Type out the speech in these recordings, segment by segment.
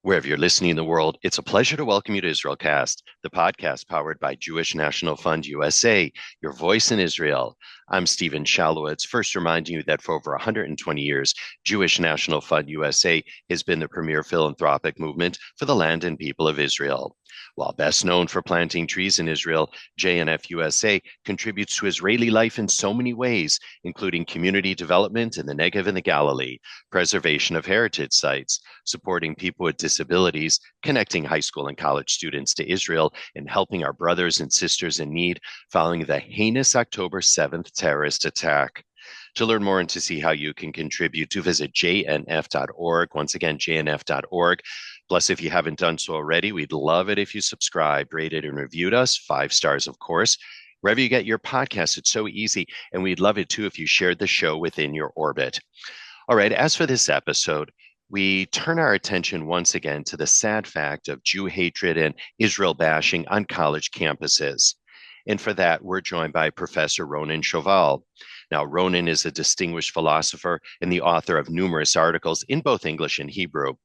Wherever you're listening in the world, it's a pleasure to welcome you to IsraelCast, the podcast powered by Jewish National Fund USA, your voice in Israel. I'm Steven Shalowitz, first reminding you that for over 120 years, Jewish National Fund USA has been the premier philanthropic movement for the land and people of Israel. While best known for planting trees in Israel, JNF USA contributes to Israeli life in so many ways, including community development in the Negev and the Galilee, preservation of heritage sites, supporting people with disabilities, connecting high school and college students to Israel, and helping our brothers and sisters in need following the heinous October 7th terrorist attack. To learn more and to see how you can contribute, do visit jnf.org. Once again, jnf.org. Plus, if you haven't done so already, we'd love it if you subscribed, rated, and reviewed us. 5 stars, of course. Wherever you get your podcasts, it's so easy. And we'd love it, too, if you shared the show within your orbit. All right, as for this episode, we turn our attention once again to the sad fact of Jew hatred and Israel bashing on college campuses. And for that, we're joined by Professor Ronen Shoval. Now, Ronen is a distinguished philosopher and the author of numerous articles in both English and Hebrew.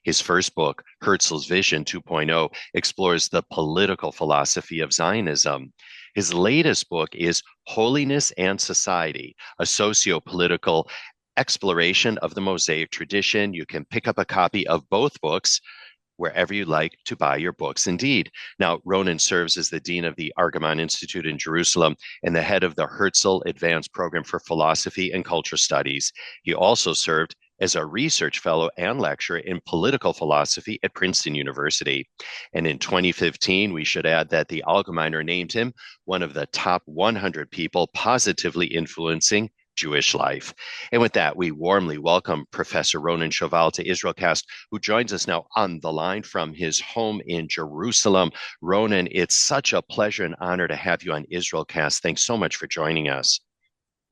His first book, Herzl's Vision 2.0, explores the political philosophy of Zionism. His latest book is Holiness and Society, a socio-political exploration of the Mosaic Tradition. You can pick up a copy of both books wherever you like to buy your books. Indeed. Now, Ronen serves as the Dean of the Argaman Institute in Jerusalem and the head of the Herzl Advanced Program for Philosophy and Culture Studies. He also served as a research fellow and lecturer in political philosophy at Princeton University. And in 2015, we should add that the Allgemeiner named him one of the top 100 people positively influencing Jewish life. And with that, we warmly welcome Professor Ronen Shoval to IsraelCast, who joins us now on the line from his home in Jerusalem. Ronen, it's such a pleasure and honor to have you on IsraelCast. Thanks so much for joining us.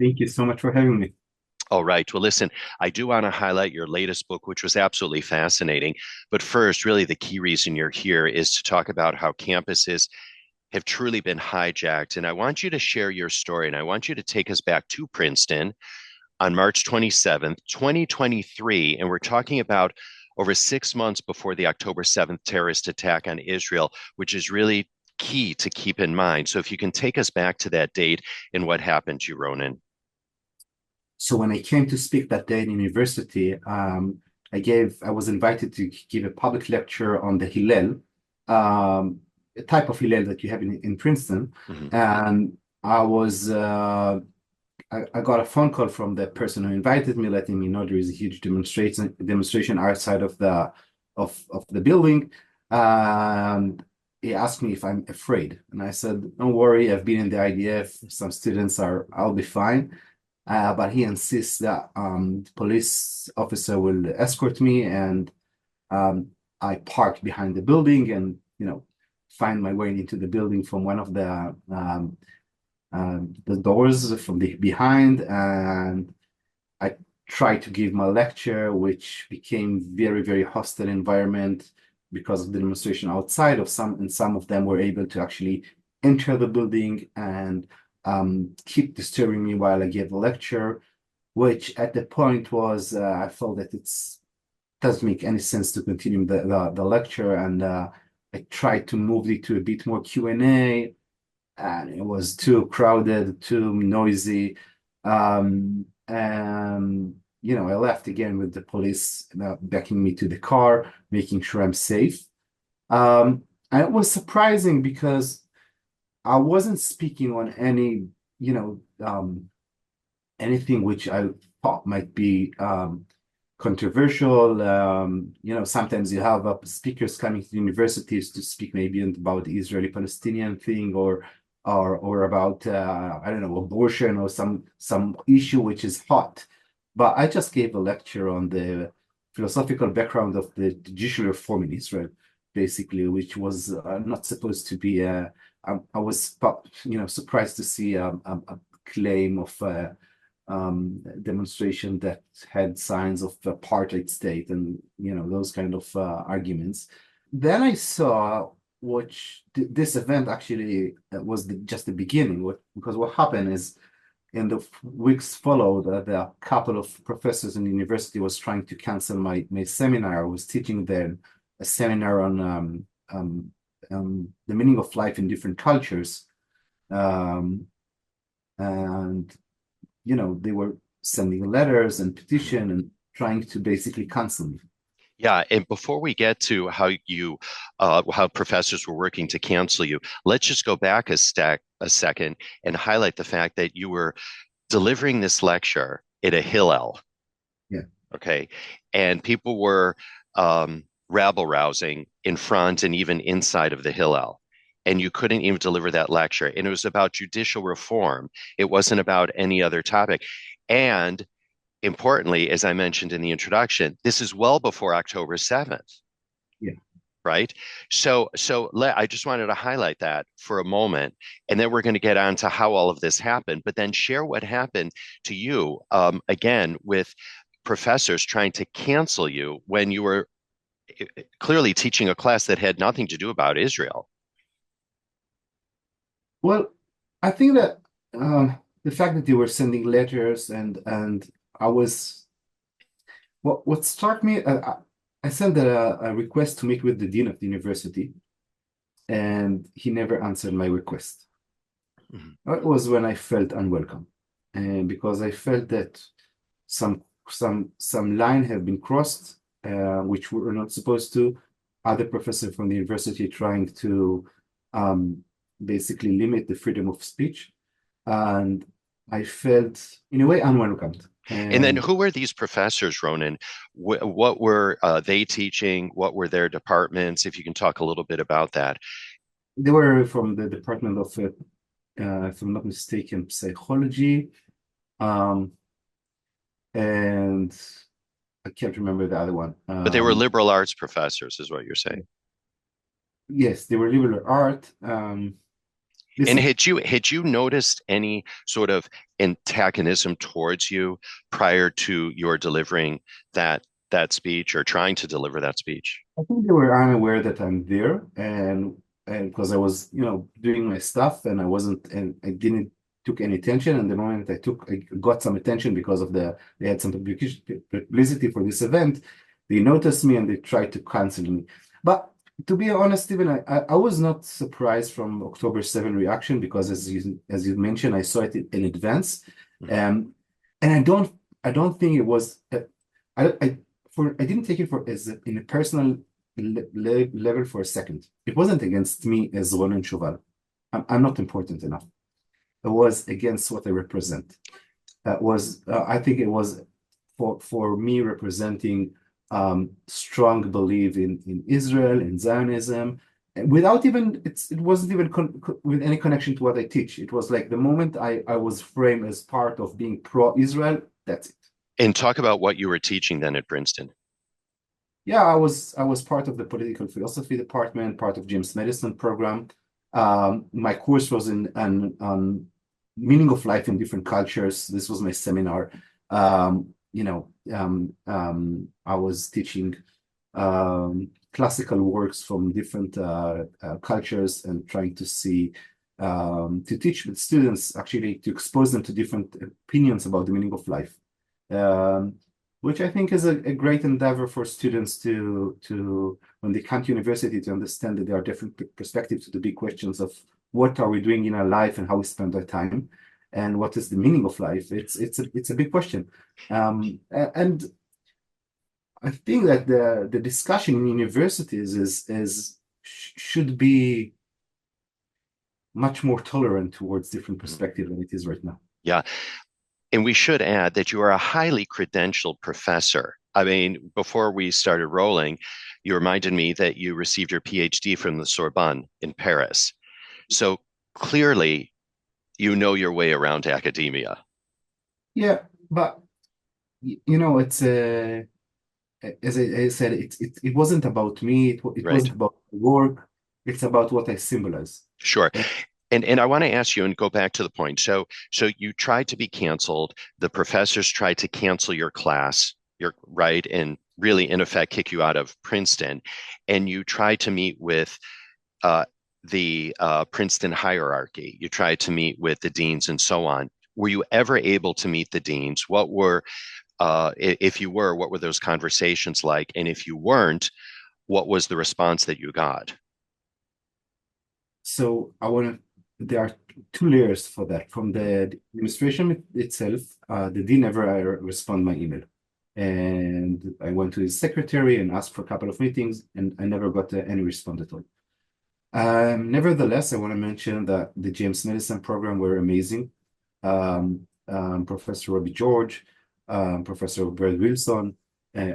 Thank you so much for having me. All right. Well, listen, I do want to highlight your latest book, which was absolutely fascinating. But first, really, the key reason you're here is to talk about how campuses have truly been hijacked. And I want you to share your story, and I want you to take us back to Princeton on March 27th, 2023. And we're talking about over 6 months before the October 7th terrorist attack on Israel, which is really key to keep in mind. So if you can take us back to that date and what happened to you, Ronen. So when I came to speak that day in university, I was invited to give a public lecture on the Hillel, a type of Hillel that you have in Princeton. Mm-hmm. And I got a phone call from the person who invited me, letting me know there is a huge demonstration outside of the building. He asked me if I'm afraid, and I said, "Don't worry, I've been in the IDF. Some students I'll be fine." But he insists that the police officer will escort me, and I parked behind the building, and find my way into the building from one of the doors from the behind, and I tried to give my lecture, which became very, very hostile environment because of the demonstration outside and some of them were able to actually enter the building and keep disturbing me while I gave a lecture, which at the point was I felt that it doesn't make any sense to continue the lecture, and I tried to move it to a bit more Q&A, and it was too crowded, too noisy. And I left again with the police backing me to the car, making sure I'm safe. And it was surprising because I wasn't speaking on any, anything which I thought might be controversial. Sometimes you have speakers coming to universities to speak maybe about the Israeli-Palestinian thing or about abortion or some issue which is hot. But I just gave a lecture on the philosophical background of the judicial reform in Israel, basically, which was not supposed to be. I was surprised to see a claim of demonstration that had signs of apartheid state and those kind of arguments. Then I saw this event actually was just the beginning. Because what happened is in the weeks followed, the couple of professors in the university was trying to cancel my seminar. I was teaching then a seminar on the meaning of life in different cultures. And they were sending letters and petition and trying to basically cancel me. Yeah, and before we get to how professors were working to cancel you, let's just go back a second and highlight the fact that you were delivering this lecture at a Hillel. Yeah. Okay, and people were rabble rousing in front and even inside of the Hillel, and you couldn't even deliver that lecture. And it was about judicial reform. It wasn't about any other topic, and importantly, as I mentioned in the introduction, this is well before October 7th. Yeah. Right. I just wanted to highlight that for a moment, and then we're going to get on to how all of this happened, but then share what happened to you, again, with professors trying to cancel you when you were clearly teaching a class that had nothing to do about Israel. Well, I think that the fact that they were sending letters and I was what struck me, I sent a request to meet with the dean of the university, and he never answered my request. Mhm. That was when I felt unwelcome, and because I felt that some line have been crossed, which we were not supposed to. Other professor from the university trying to basically limit the freedom of speech, and I felt in a way unwelcomed. And then who were these professors, Ronen? What were they teaching? What were their departments? If you can talk a little bit about that. They were from the department of, if I'm not mistaken, psychology, and I can't remember the other one. But they were liberal arts professors, is what you're saying. Yes, they were liberal art. And had you noticed any sort of antagonism towards you prior to your delivering that speech or trying to deliver that speech? I think they were unaware that I'm there, and because I was, doing my stuff, and I didn't took any attention. And the moment I got some attention because of they had some publicity for this event. They noticed me and they tried to cancel me. But to be honest, Stephen, I was not surprised from October 7 reaction, because as you mentioned, I saw it in advance, and I don't think it was I didn't take it for as in a personal level for a second. It wasn't against me as Ronen Shoval. I'm not important enough. It was against what I represent. I think it was for me representing strong belief in Israel, in Zionism, without even it wasn't even with any connection to what I teach. It was like the moment I was framed as part of being pro-Israel, that's it. And talk about what you were teaching then at Princeton. Yeah, I was part of the political philosophy department, part of Jim's medicine program. My course was on meaning of life in different cultures. This was my seminar. I was teaching classical works from different cultures and trying to to teach the students, actually to expose them to different opinions about the meaning of life. Which I think is a great endeavor for students to when they come to university, to understand that there are different perspectives to the big questions of what are we doing in our life and how we spend our time, and what is the meaning of life. It's a big question, and I think that the discussion in universities should be much more tolerant towards different perspectives than it is right now. Yeah. And we should add that you are a highly credentialed professor. I mean, before we started rolling, you reminded me that you received your PhD from the Sorbonne in Paris. So clearly, you know your way around academia. Yeah, but it's as I said, it wasn't about me. It Right. wasn't about work. It's about what I symbolize. Sure. And I want to ask you and go back to the point. So you tried to be canceled. The professors tried to cancel your class, right, and really in effect kick you out of Princeton. And you tried to meet with the Princeton hierarchy. You tried to meet with the deans and so on. Were you ever able to meet the deans? If you were, what were those conversations like? And if you weren't, what was the response that you got? So there are two layers for that. From the administration itself, the dean never respond my email. And I went to his secretary and asked for a couple of meetings, and I never got any response at all. Nevertheless, I want to mention that the James Madison program were amazing. Professor Robbie George, Professor Brad Wilson,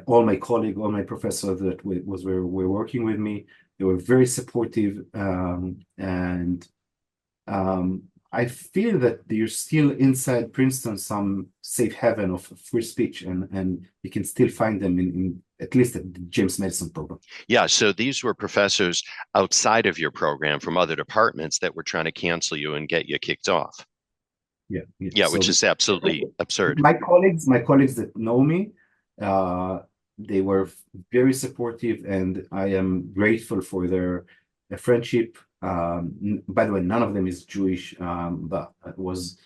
all my colleagues, all my professors that were working with me, they were very supportive, and I feel that you're still inside Princeton, some safe haven of free speech, and you can still find them in at least at the James Madison program. Yeah, so these were professors outside of your program from other departments that were trying to cancel you and get you kicked off. Yeah. Yeah, which So is absolutely absurd. my colleagues that know me, uh, they were very supportive, and I am grateful for their friendship. By the way, none of them is Jewish, but it was,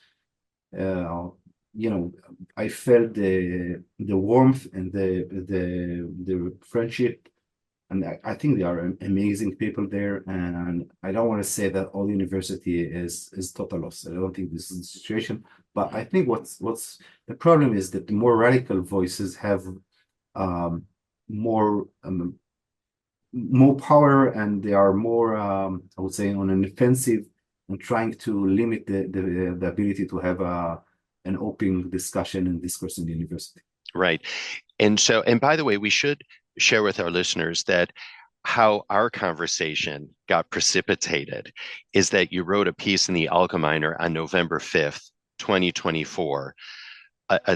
I felt the warmth and the friendship, and I think they are amazing people there. And I don't want to say that all university is total loss. I don't think this is the situation, but I think what's the problem is that the more radical voices have um, more more power, and they are more, I would say, on an offensive and trying to limit the ability to have an open discussion and discourse in the university. Right. And by the way, we should share with our listeners that how our conversation got precipitated is that you wrote a piece in the Allgemeiner on November 5th, 2024,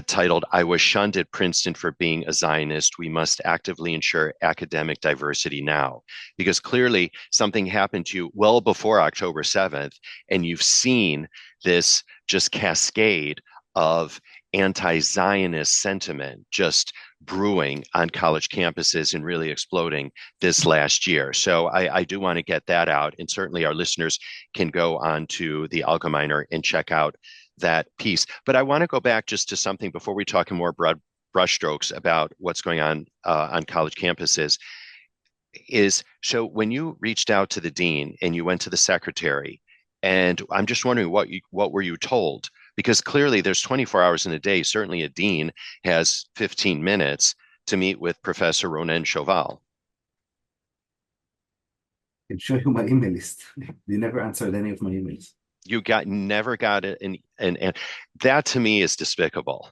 titled, I was shunned at Princeton for being a Zionist. We must actively ensure academic diversity now. Because clearly something happened to you well before October 7th, and you've seen this just cascade of anti-Zionist sentiment just brewing on college campuses and really exploding this last year. So I do want to get that out. And certainly our listeners can go on to the Allgemeiner and check out that piece. But I want to go back just to something before we talk in more broad brushstrokes about what's going on college campuses. Is so when you reached out to the dean and you went to the secretary, and I'm just wondering what were you told? Because clearly there's 24 hours in a day. Certainly a dean has 15 minutes to meet with Professor Ronen Shoval. I can show you my email list. They never answered any of my emails. You never got it, and that to me is despicable.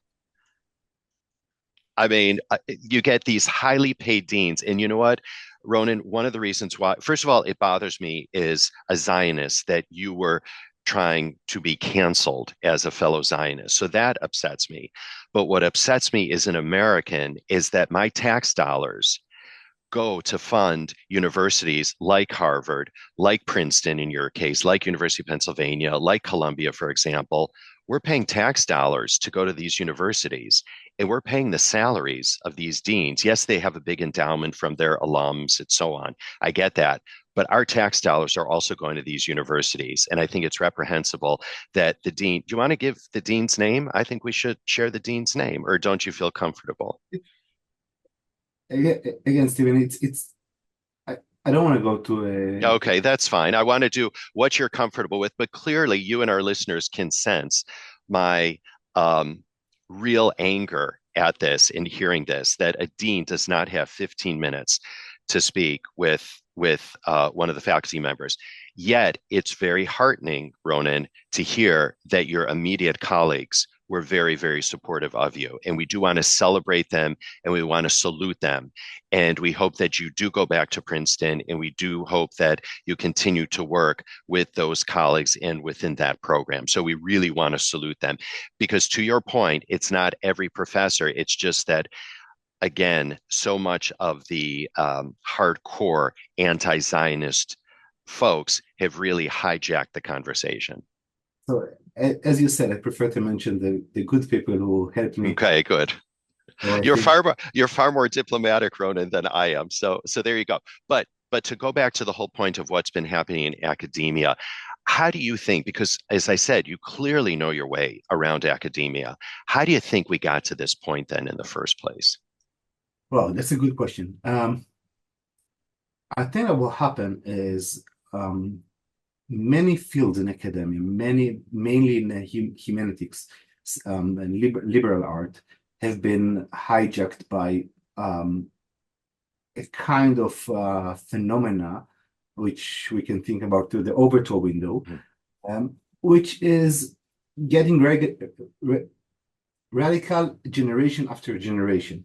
I mean, you get these highly paid deans, and you know what, Ronen, one of the reasons why, first of all, it bothers me is a Zionist that you were trying to be canceled as a fellow Zionist. So that upsets me. But what upsets me as an American is that my tax dollars go to fund universities like Harvard, like Princeton in your case, like University of Pennsylvania, like Columbia, for example. We're paying tax dollars to go to these universities, and we're paying the salaries of these deans. Yes, they have a big endowment from their alums and so on. I get that. But our tax dollars are also going to these universities. And I think it's reprehensible that the dean, do you want to give the dean's name? I think we should share the dean's name, or don't you feel comfortable? Again, Steven, I don't want to go to a. Okay, that's fine. I want to do what you're comfortable with, but clearly you and our listeners can sense my real anger at this and hearing this, that a dean does not have 15 minutes to speak with one of the faculty members. Yet it's very heartening, Ronen, to hear that your immediate colleagues were very, very supportive of you. And we do want to celebrate them, and we want to salute them. And we hope that you do go back to Princeton, and we do hope that you continue to work with those colleagues and within that program. So we really want to salute them, because to your point, it's not every professor. It's just that, again, so much of the hardcore anti-Zionist folks have really hijacked the conversation. So, as you said, I prefer to mention the good people who helped me. Okay, good. So I You're think far more diplomatic, Ronen, than I am. So there you go. But to go back to the whole point of what's been happening in academia, how do you think, because as I said, you clearly know your way around academia, how do you think we got to this point then in the first place? well, that's a good question. I think that what happened is many fields in academia, mainly in the humanities and liberal art, have been hijacked by a kind of phenomena, which we can think about through the Overton window, which is getting radical generation after generation.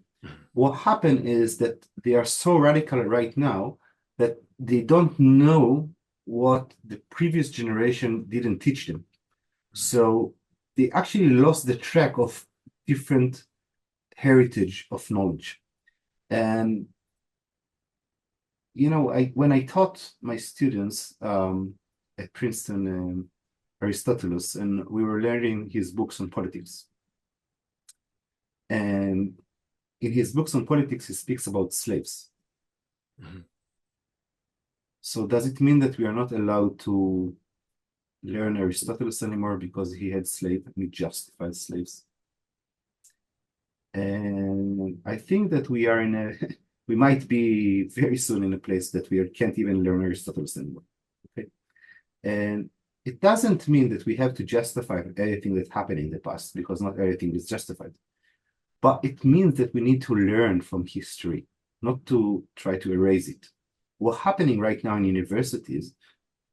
What happened is that they are so radical right now that they don't know what the previous generation didn't teach them. So they actually lost the track of different heritage of knowledge. And when I taught my students at Princeton, Aristotle, and we were learning his books on politics. And in his books on politics, he speaks about slaves. Mm-hmm. So does it mean that we are not allowed to learn Aristotle anymore because he had slaves and he justified slaves? And I think that we are we might be very soon in a place that we can't even learn Aristotle anymore. Okay, and it doesn't mean that we have to justify everything that happened in the past, because not everything is justified. But it means that we need to learn from history, not to try to erase it. What's happening right now in universities,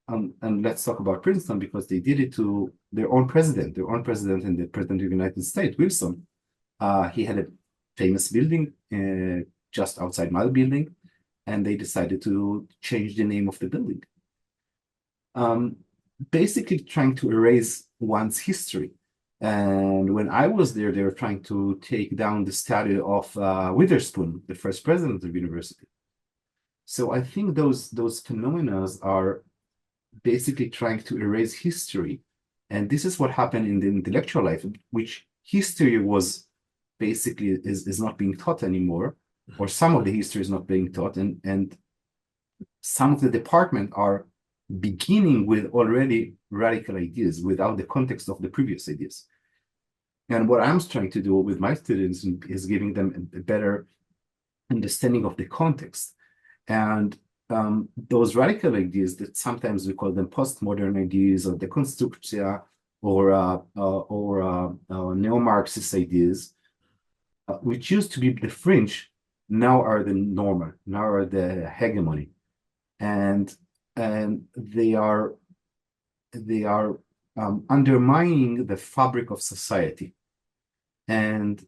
and let's talk about Princeton, because they did it to their own president and the president of the United States, Wilson. He had a famous building just outside my building, and they decided to change the name of the building. Basically trying to erase one's history. And when I was there, they were trying to take down the statue of Witherspoon, the first president of the university. So I think those phenomena are basically trying to erase history. And this is what happened in the intellectual life, which history was basically is not being taught anymore, or some of the history is not being taught. And some of the department are beginning with already radical ideas without the context of the previous ideas. And what I'm trying to do with my students is giving them a better understanding of the context. And those radical ideas that sometimes we call them postmodern ideas, or deconstructia, or neo-Marxist ideas, which used to be the fringe, now are the normal, now are the hegemony. And they are undermining the fabric of society. And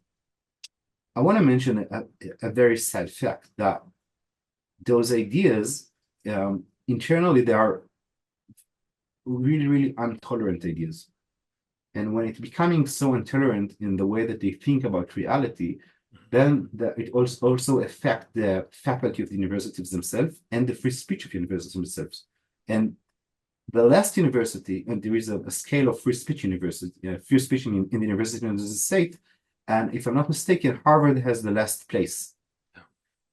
I want to mention a very sad fact, that those ideas, internally, they are really, really intolerant ideas. And when it's becoming so intolerant in the way that they think about reality, then it also affects the faculty of the universities themselves and the free speech of universities themselves. And the last university, and there is a scale of free speech university, free speech in the university in the state, and if I'm not mistaken, Harvard has the last place,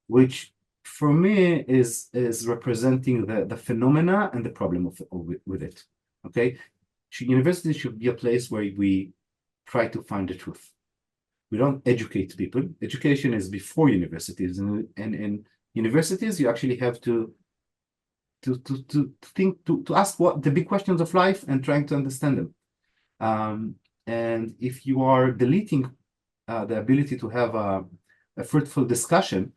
which for me is representing the phenomena and the problem with it. Okay, university should be a place where we try to find the truth. We don't educate people. Education is before universities, and in universities you actually have to think, to ask what the big questions of life and trying to understand them. And if you are deleting the ability to have a fruitful discussion,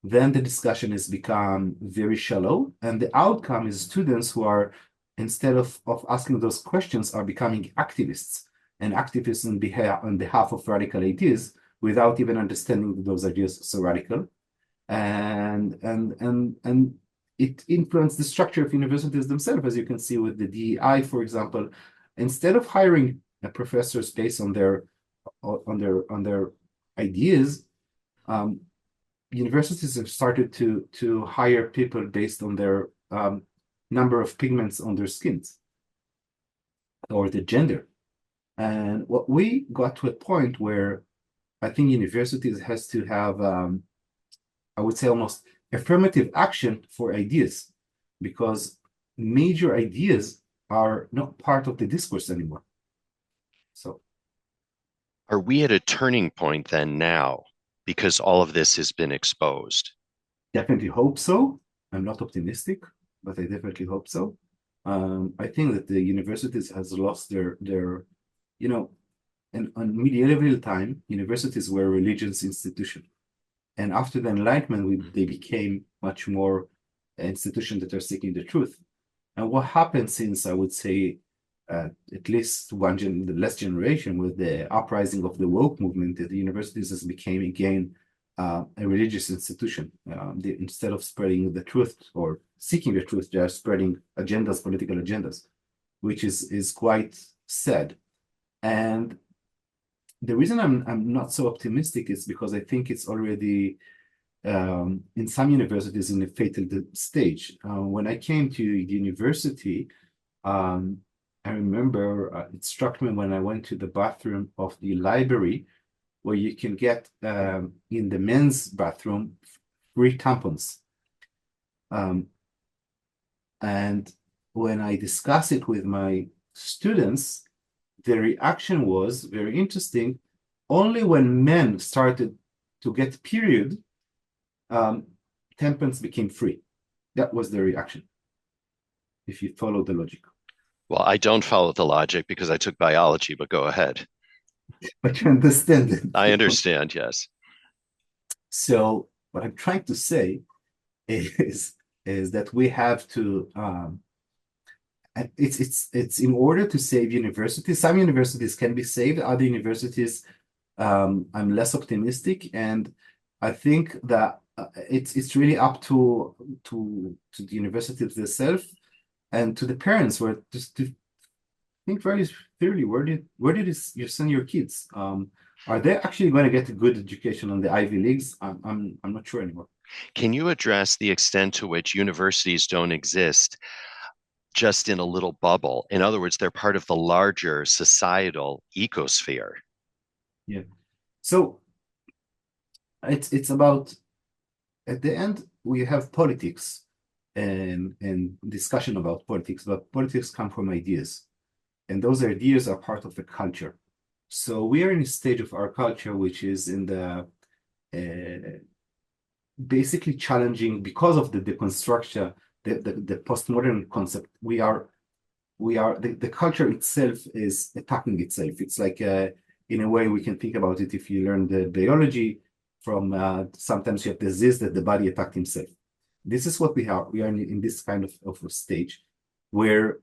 then the discussion has become very shallow, and the outcome is students who are, instead of asking those questions, are becoming activists, and activists on behalf of radical ideas without even understanding that those ideas are so radical. And it influenced the structure of universities themselves, as you can see with the DEI, for example. Instead of hiring professors based on their ideas, universities have started to hire people based on their number of pigments on their skins, or the gender. And what we got to a point where I think universities has to have, I would say, almost affirmative action for ideas, because major ideas are not part of the discourse anymore. So, are we at a turning point then now, because all of this has been exposed? Definitely hope so. I'm not optimistic, but I definitely hope so. I think that the universities has lost their and on medieval time, universities were a religious institution. And after the Enlightenment, they became much more institutions that are seeking the truth. And what happened since, I would say, at least the last generation, with the uprising of the woke movement, that the universities has became again a religious institution. Instead of spreading the truth or seeking the truth, they are spreading agendas, political agendas, which is quite sad. And the reason I'm not so optimistic is because I think it's already in some universities in a fatal stage. When I came to the university, I remember it struck me when I went to the bathroom of the library, where you can get in the men's bathroom free tampons. And when I discuss it with my students, the reaction was very interesting. Only when men started to get period, tampons became free. That was the reaction, if you follow the logic. Well, I don't follow the logic because I took biology, but go ahead. But you understand it. I understand, yes. So what I'm trying to say is that we have to it's in order to save universities. Some universities can be saved, other universities I'm less optimistic, and I think that it's really up to the universities themselves and to the parents, where just to think very clearly, where did you send your kids? Are they actually going to get a good education on the Ivy Leagues? I'm not sure anymore. Can you address the extent to which universities don't exist just in a little bubble? In other words, they're part of the larger societal ecosphere. Yeah. So it's about, at the end, we have politics and discussion about politics, but politics come from ideas. And those ideas are part of the culture. So we are in a stage of our culture which is in the basically challenging, because of the deconstruction, the postmodern concept. The culture itself is attacking itself. It's like in a way we can think about it, if you learn the biology from sometimes you have disease that the body attacked himself. This is what we have. We are in this kind of a stage where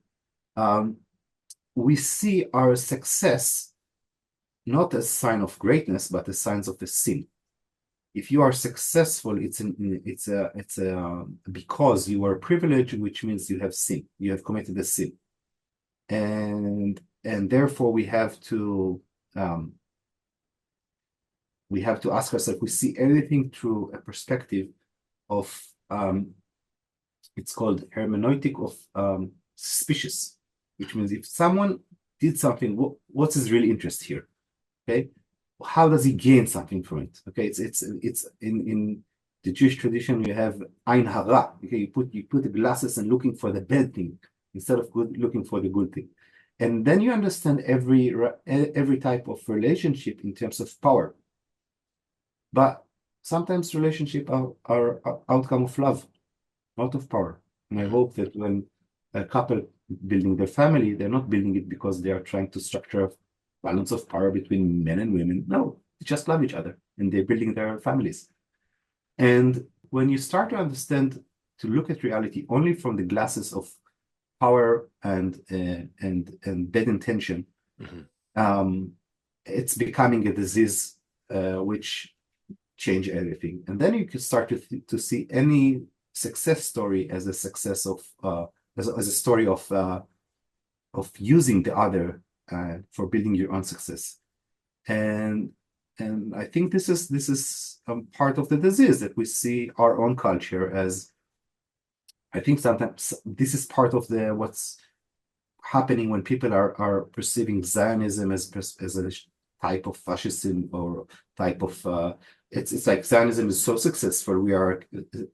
we see our success not as sign of greatness, but as signs of a sin. If you are successful, it's because you are privileged, which means you have sin. You have committed a sin, and therefore we have to ask ourselves. We see everything through a perspective of it's called hermeneutic of suspicious, which means if someone did something, what's his real interest here? Okay, how does he gain something from it? Okay, it's in the Jewish tradition, you have ein hara. Okay, you put the glasses and looking for the bad thing instead of looking for the good thing, and then you understand every type of relationship in terms of power. But sometimes relationships are outcome of love, not of power. And I hope that when a couple building their family, they're not building it because they are trying to structure a balance of power between men and women. No, they just love each other and they're building their families. And when you start to understand, to look at reality only from the glasses of power and bad intention, it's becoming a disease which change everything. And then you can start to see any success story as a success of as a story of using the other for building your own success. And I think this is part of the disease, that we see our own culture as, I think sometimes this is part of what's happening when people are perceiving Zionism as a type of fascism or type of it's like Zionism is so successful. We are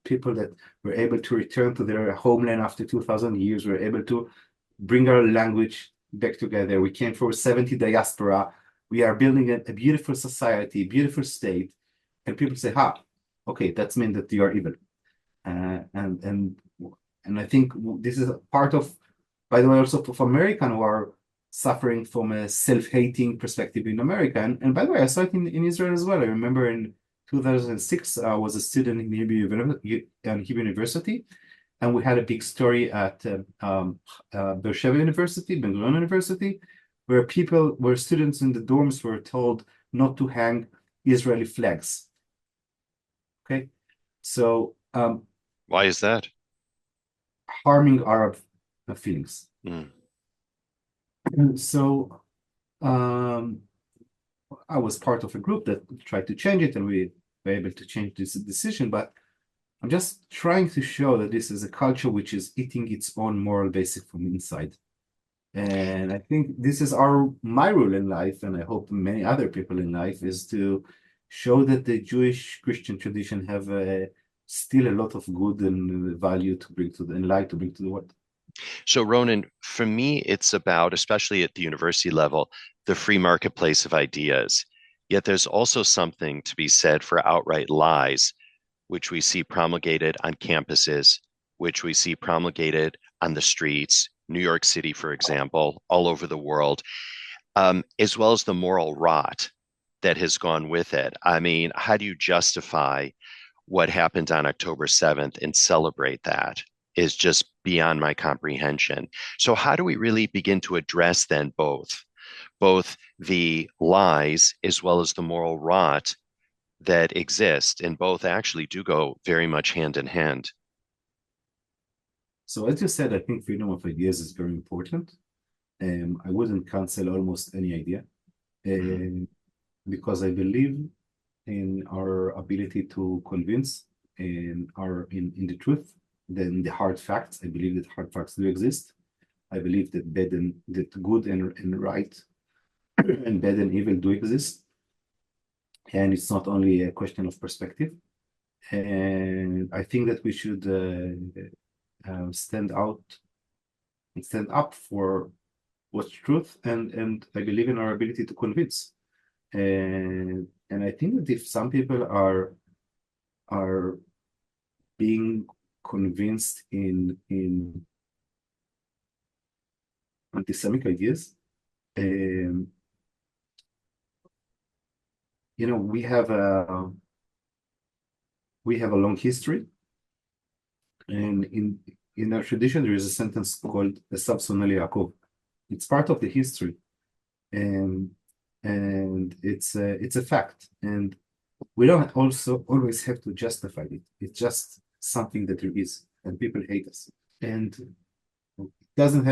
people that were able to return to their homeland after 2,000 years. We're able to bring our language back together. We came from 70 diaspora. We are building a beautiful society, beautiful state. And people say, okay, that means that you are evil. And I think this is part of, by the way, also of American who are suffering from a self-hating perspective in America. And by the way, I saw it in Israel as well. I remember in 2006, I was a student in Hebrew University, and we had a big story at Beersheba University, Ben-Gurion University, where students in the dorms were told not to hang Israeli flags. Okay, so Why is that? harming Arab feelings. Mm. So I was part of a group that tried to change it, and we were able to change this decision. But I'm just trying to show that this is a culture which is eating its own moral basic from inside. And I think this is my role in life, and I hope many other people in life, is to show that the Jewish Christian tradition have still a lot of good and value to bring to and light to bring to the world. So, Ronen, for me, it's about, especially at the university level, the free marketplace of ideas. Yet there's also something to be said for outright lies, which we see promulgated on campuses, which we see promulgated on the streets, New York City, for example, all over the world, as well as the moral rot that has gone with it. I mean, how do you justify what happened on October 7th and celebrate that? Is just beyond my comprehension. So how do we really begin to address then both the lies as well as the moral rot that exist, and both actually do go very much hand in hand? So as you said, I think freedom of ideas is very important. I wouldn't cancel almost any idea because I believe in our ability to convince in the truth, then the hard facts. I believe that hard facts do exist. I believe that good and right and bad and evil do exist. And it's not only a question of perspective. And I think that we should stand up for what's truth, and I believe in our ability to convince. And I think that if some people are being convinced in anti-Semitic ideas, we have a long history, and in our tradition there is a sentence called "Esav sonel Yaakov." It's part of the history, and it's a fact, and we don't also always have to justify it. It's just something that there is, and people hate us, and it doesn't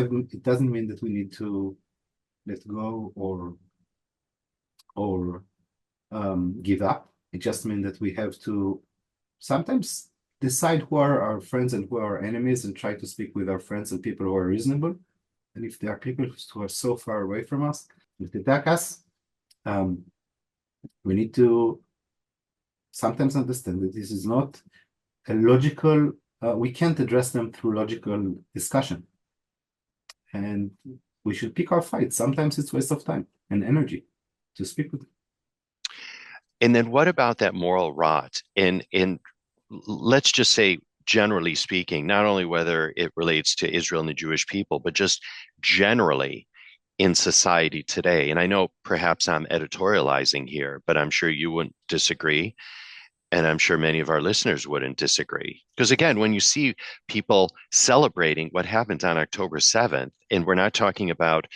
mean that we need to let go or give up. It just means that we have to sometimes decide who are our friends and who are our enemies, and try to speak with our friends and people who are reasonable. And if there are people who are so far away from us, if they attack us, we need to sometimes understand that this is not a logical, we can't address them through logical discussion. And we should pick our fights. Sometimes it's waste of time and energy to speak with them. And then what about that moral rot? And let's just say, generally speaking, not only whether it relates to Israel and the Jewish people, but just generally in society today. And I know perhaps I'm editorializing here, but I'm sure you wouldn't disagree. And I'm sure many of our listeners wouldn't disagree. Because again, when you see people celebrating what happened on October 7th, and we're not talking about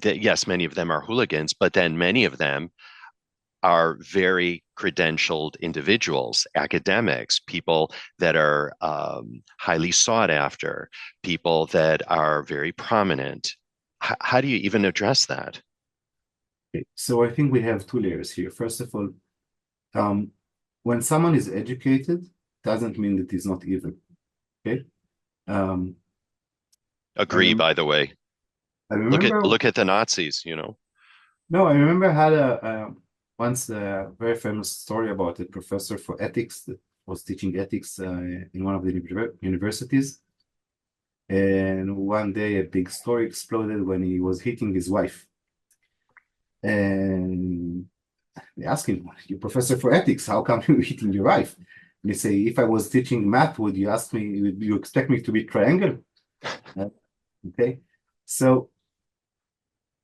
yes, many of them are hooligans, but then many of them are very credentialed individuals, academics, people that are highly sought after, people that are very prominent. How do you even address that? Okay. So I think we have two layers here. First of all, when someone is educated, doesn't mean that he's not evil. Okay. Agree, by the way. I remember. Look at the Nazis, No, I remember I had once a very famous story about a professor for ethics that was teaching ethics in one of the universities. And one day a big story exploded when he was hitting his wife. And they asked him, "You're professor for ethics, how come you're hitting your wife?" And you say, if I was teaching math, would you expect me to be triangle? Okay. So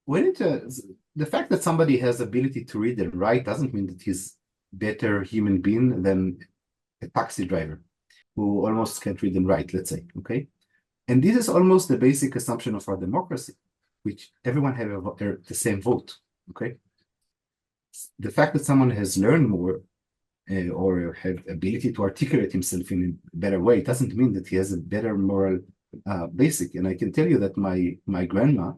the fact that somebody has ability to read and write doesn't mean that he's better human being than a taxi driver who almost can't read and write, let's say, okay? And this is almost the basic assumption of our democracy, which everyone have the same vote, okay? The fact that someone has learned more or have ability to articulate himself in a better way doesn't mean that he has a better moral basic. And I can tell you that my grandma,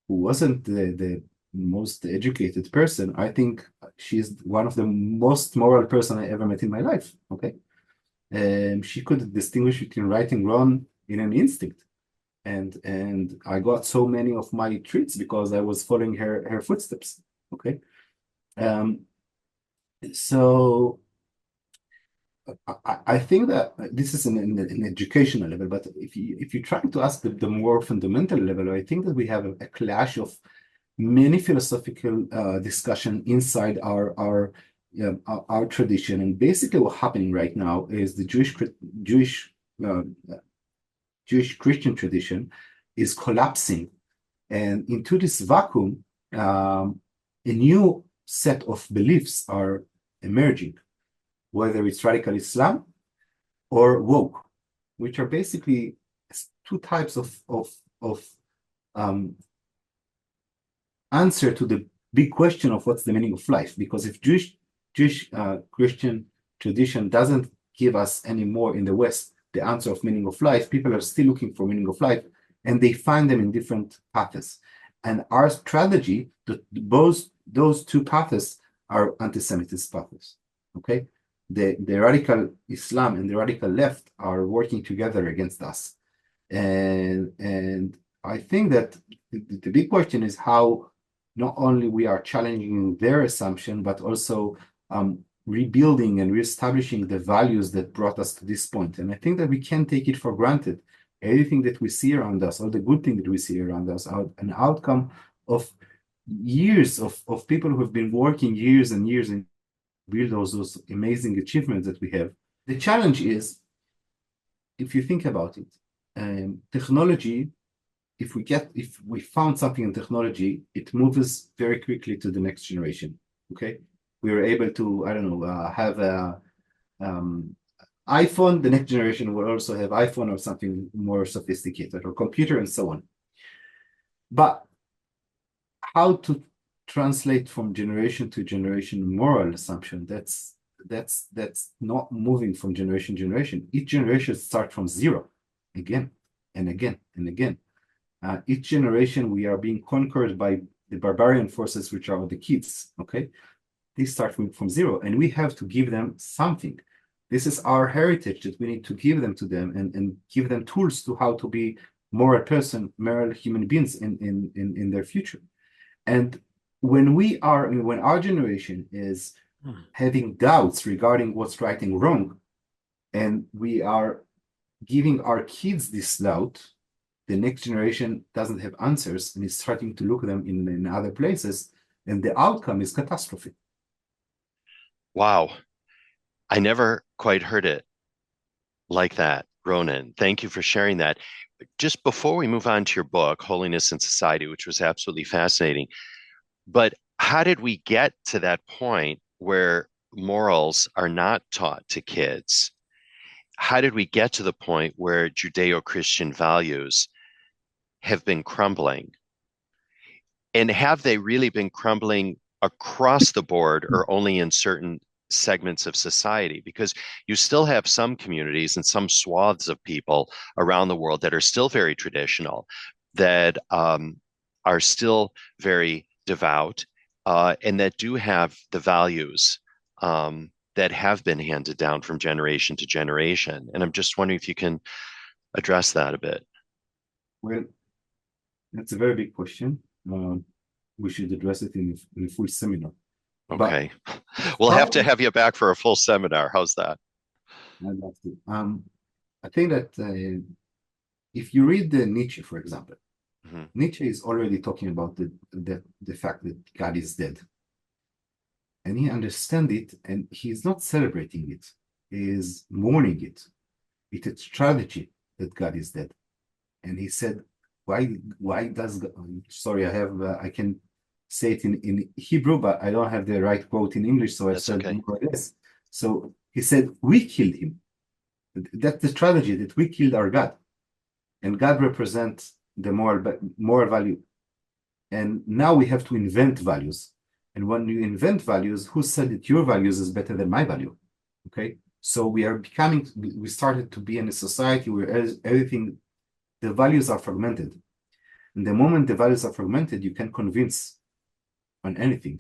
who wasn't the most educated person, I think she's one of the most moral person I ever met in my life, okay? She could distinguish between right and wrong in an instinct. And I got so many of my treats because I was following her footsteps, okay? So I think that this is an educational level, but if you try to ask the more fundamental level, I think that we have a clash of many philosophical discussion inside our tradition. And basically what's happening right now is the Jewish Christian tradition is collapsing, and into this vacuum, a new set of beliefs are emerging, whether it's radical Islam or woke, which are basically two types of answer to the big question of what's the meaning of life. Because if Jewish Christian tradition doesn't give us any more in the West the answer of meaning of life, people are still looking for meaning of life, and they find them in different paths. And our strategy, those two paths are anti-Semitist paths. Okay, the radical Islam and the radical left are working together against us, and I think that the big question is how not only we are challenging their assumption, but also rebuilding and reestablishing the values that brought us to this point. And I think that we can't take it for granted. Everything that we see around us, all the good things that we see around us, are an outcome of years of people who have been working years and years and build those amazing achievements that we have. The challenge is, if you think about it, technology, if we found something in technology, it moves very quickly to the next generation. Okay, we were able to, I don't know, have a iPhone. The next generation will also have iPhone or something more sophisticated, or computer, and so on. But how to translate from generation to generation moral assumption, that's not moving from generation to generation. Each generation starts from zero again and again and again. Each generation we are being conquered by the barbarian forces, which are the kids. Okay, they start from zero, and we have to give them something. This is our heritage that we need to give them to them, and give them tools to how to be moral person, moral human beings in their future. And when our generation is having doubts regarding what's right and wrong, and we are giving our kids this doubt, the next generation doesn't have answers and is starting to look at them in other places, and the outcome is catastrophe. Wow. I never quite heard it like that, Ronen. Thank you for sharing that. Just before we move on to your book, Holiness and Society, which was absolutely fascinating, but how did we get to that point where morals are not taught to kids? How did we get to the point where Judeo-Christian values have been crumbling? And have they really been crumbling across the board or only in certain segments of society? Because you still have some communities and some swaths of people around the world that are still very traditional, that are still very devout, and that do have the values that have been handed down from generation to generation. And I'm just wondering if you can address that a bit. Well, that's a very big question. We should address it in a full seminar. Okay. We'll have to have you back for a full seminar. How's that? I'd love to. I think that if you read Nietzsche, for example, Nietzsche is already talking about the fact that God is dead. And he understands it, and he's not celebrating it. is mourning it. It's a tragedy that God is dead. And he said, why does God, sorry, I can say it in Hebrew, but I don't have the right quote in English, so I That's said okay. more or less. So he said, we killed him. That's the tragedy, that we killed our God. And God represents the moral value. And now we have to invent values. And when you invent values, who said that your values is better than my value? Okay. So we started to be in a society where everything, the values are fragmented. And the moment the values are fragmented, you can convince on anything.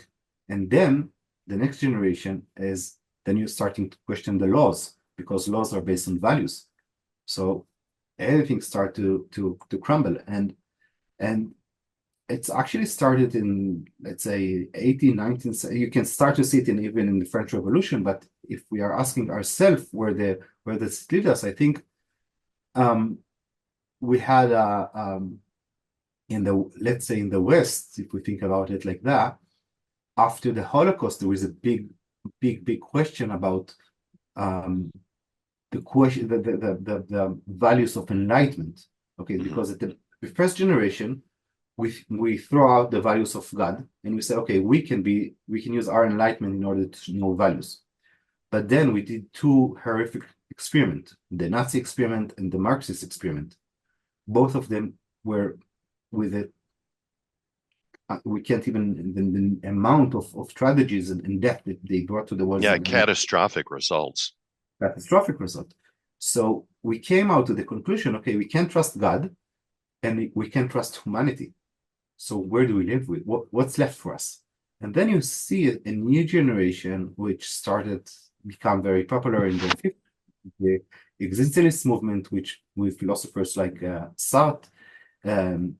And then the next generation is, then you're starting to question the laws, because laws are based on values. So everything start to crumble. And it's actually started in, let's say, 18, 19, you can start to see it even in the French Revolution. But if we are asking ourselves where this lead us, I think we had let's say in the West, if we think about it like that, after the Holocaust, there was a big question about the values of enlightenment. Okay, because at the first generation, we throw out the values of God and we say, okay, we can use our enlightenment in order to know values. But then we did two horrific experiments, the Nazi experiment and the Marxist experiment. Both of them were with it. We can't even, the amount of tragedies and death that they brought to the world. Yeah, catastrophic results. Catastrophic result. So we came out to the conclusion, okay, we can't trust God and we can't trust humanity. So where do we live with? What's left for us? And then you see a new generation which started become very popular in the 50s, the existentialist movement, which with philosophers like Sartre and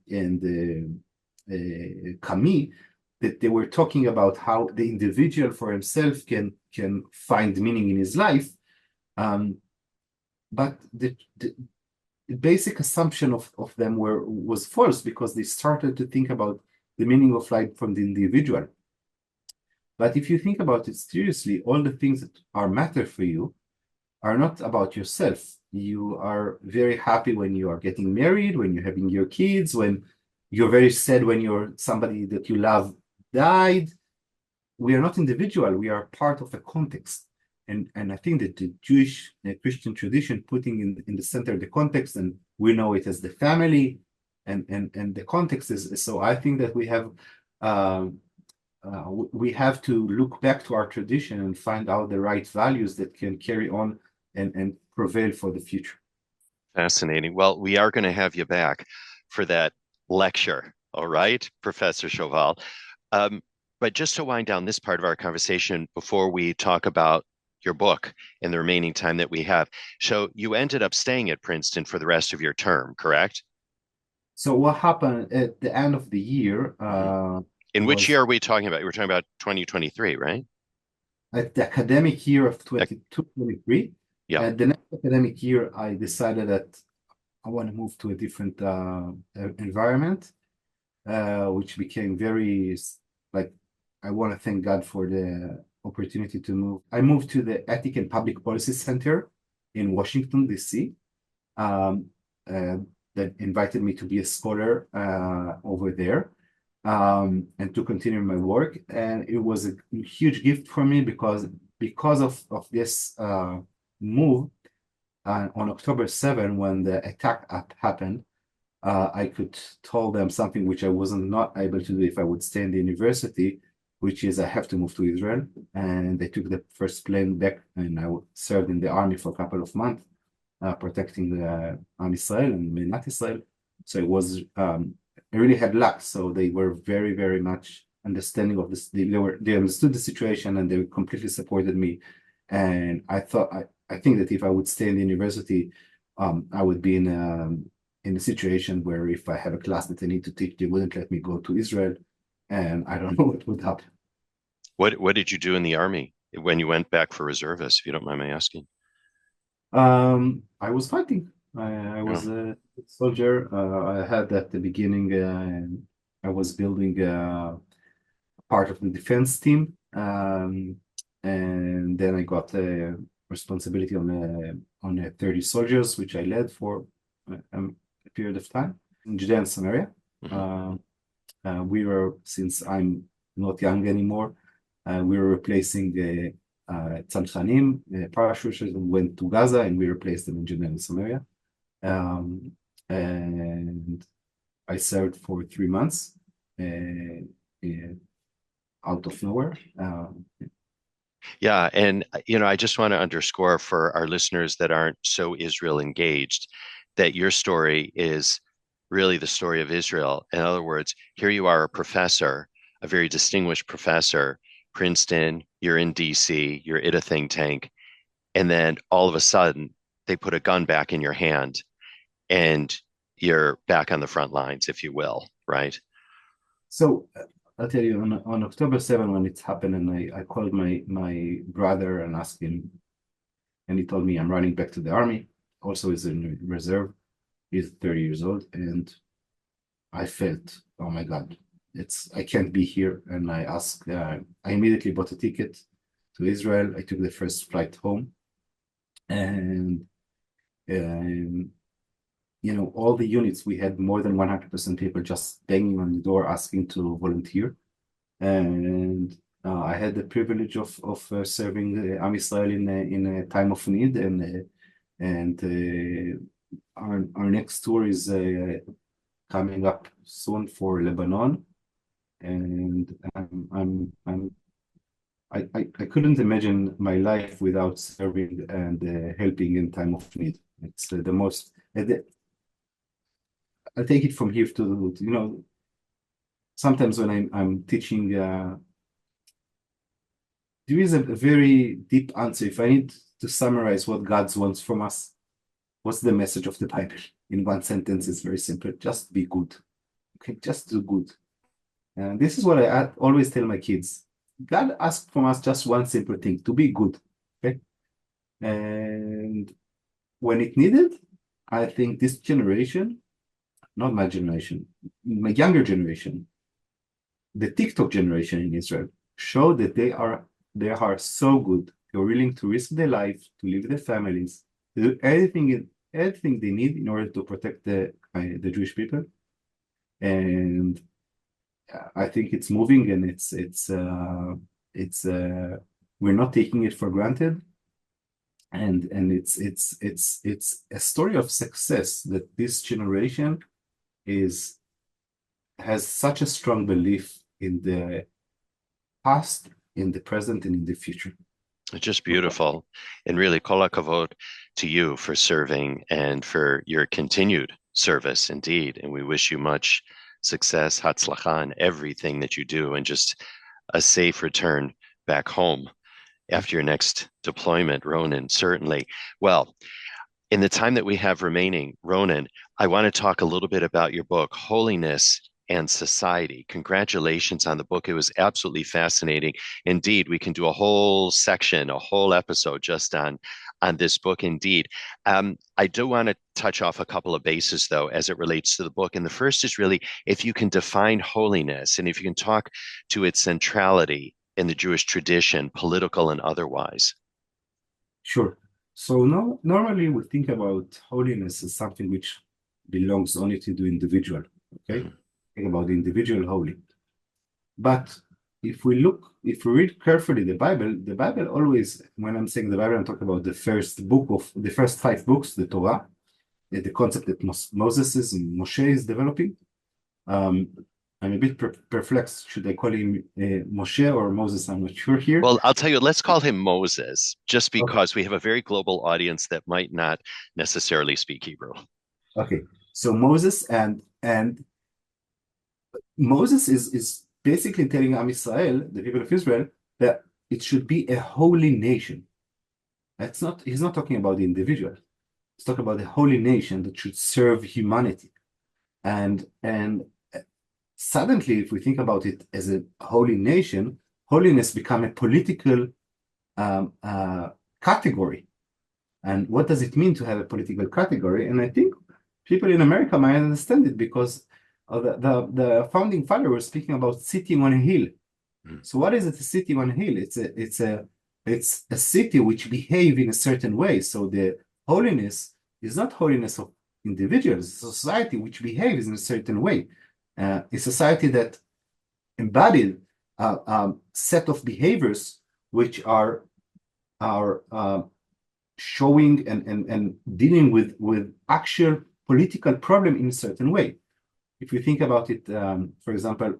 Camus, that they were talking about how the individual for himself can find meaning in his life. But the basic assumption of them was false, because they started to think about the meaning of life from the individual. But if you think about it seriously, all the things that are matter for you are not about yourself. You are very happy when you are getting married, when you're having your kids, when you're very sad when somebody that you love died. We are not individual. We are part of a context. And I think that the Jewish Christian tradition putting in the center the context, and we know it as the family, and the context is so. I think that we have to look back to our tradition and find out the right values that can carry on and prevail for the future. Fascinating. Well, we are going to have you back for that lecture. All right, Professor Shoval. But just to wind down this part of our conversation before we talk about your book in the remaining time that we have. So you ended up staying at Princeton for the rest of your term, correct? So what happened at the end of the year? In which year are we talking about? We're talking about 2023, right? At the academic year of 22-23. Yeah. The next academic year, I decided that I want to move to a different environment, which became very, like, I want to thank God for the opportunity to move. I moved to the Ethic and Public Policy Center in Washington, D.C. That invited me to be a scholar over there and to continue my work. And it was a huge gift for me because of this move. On October 7, when the attack happened, I could tell them something which I wasn't not able to do if I would stay in the university, which is I have to move to Israel. And they took the first plane back, and I served in the army for a couple of months, protecting the Am Israel and Menat Israel. So it was, I really had luck. So they were very, very much understanding of this. They understood the situation and they completely supported me. And I think that if I would stay in the university, I would be in a situation where if I have a class that I need to teach, they wouldn't let me go to Israel, and I don't know what would happen. What did you do in the army when you went back for reservists, if you don't mind me asking? I was fighting. I was a soldier. I had at the beginning, I was building part of the defense team, and then I got responsibility on 30 soldiers, which I led for a period of time in Judea and Samaria. We were, since I'm not young anymore, we were replacing the Tzalchanim, parachutists, and went to Gaza, and we replaced them in Judea and Samaria. And I served for 3 months out of nowhere. Yeah, and I just want to underscore for our listeners that aren't so Israel engaged that your story is really the story of Israel. In other words, here you are, a professor, a very distinguished professor, Princeton, you're in DC, you're at a think tank, and then all of a sudden they put a gun back in your hand and you're back on the front lines, if you will, right? So I'll tell you, on October 7, when it happened, and I called my brother and asked him, and he told me I'm running back to the army. Also, he's in reserve. He's 30 years old, and I felt, oh my God, I can't be here. And I asked, I immediately bought a ticket to Israel. I took the first flight home, and all the units, we had more than 100% people just banging on the door asking to volunteer. And I had the privilege of serving Am Israel in a time of need. And our next tour is coming up soon for Lebanon. And I couldn't imagine my life without serving and helping in time of need. It's the most. I'll take it from here to sometimes when I'm teaching, there is a very deep answer. If I need to summarize what God wants from us, what's the message of the Bible? In one sentence, it's very simple. Just be good. Okay, just do good. And this is what I always tell my kids. God asked from us just one simple thing, to be good. Okay? And when it needed, I think this generation, not my generation, my younger generation, the TikTok generation in Israel, show that they are so good. They're willing to risk their life, to leave their families, to do everything they need in order to protect the Jewish people. And I think it's moving, and it's we're not taking it for granted. And it's a story of success that this generation has such a strong belief in the past, in the present, and in the future. It's just beautiful. And really, kol hakavod to you for serving and for your continued service, indeed. And we wish you much success, hatzlacha, in everything that you do, and just a safe return back home after your next deployment, Ronen, certainly. Well, in the time that we have remaining, Ronen, I want to talk a little bit about your book, Holiness and Society. Congratulations on the book. It was absolutely fascinating. Indeed, we can do a whole section, a whole episode just on this book, indeed. I do want to touch off a couple of bases, though, as it relates to the book. And the first is really if you can define holiness and if you can talk to its centrality in the Jewish tradition, political and otherwise. Sure. So normally we think about holiness as something which belongs only to the individual. Okay. Mm-hmm. Think about the individual holy. But if we read carefully the Bible always, when I'm saying the Bible, I'm talking about the first 5 books, the Torah, the concept that Moses and Moshe is developing. I'm a bit perplexed. Should I call him Moshe or Moses? I'm not sure here. Well, I'll tell you, let's call him Moses, just because we have a very global audience that might not necessarily speak Hebrew. Okay, so Moses and Moses is basically telling Am Israel, the people of Israel, that it should be a holy nation. He's not talking about the individual. He's talking about the holy nation that should serve humanity. And suddenly, if we think about it as a holy nation, holiness become a political category. And what does it mean to have a political category? And I think people in America might understand it because the founding father was speaking about sitting on a hill. So what is it, sitting on a hill? It's a It's a city which behave in a certain way. So the holiness is not holiness of individuals, it's a society which behaves in a certain way. A society that embodied a set of behaviors which are showing and dealing with actual political problem in a certain way. If you think about it, for example,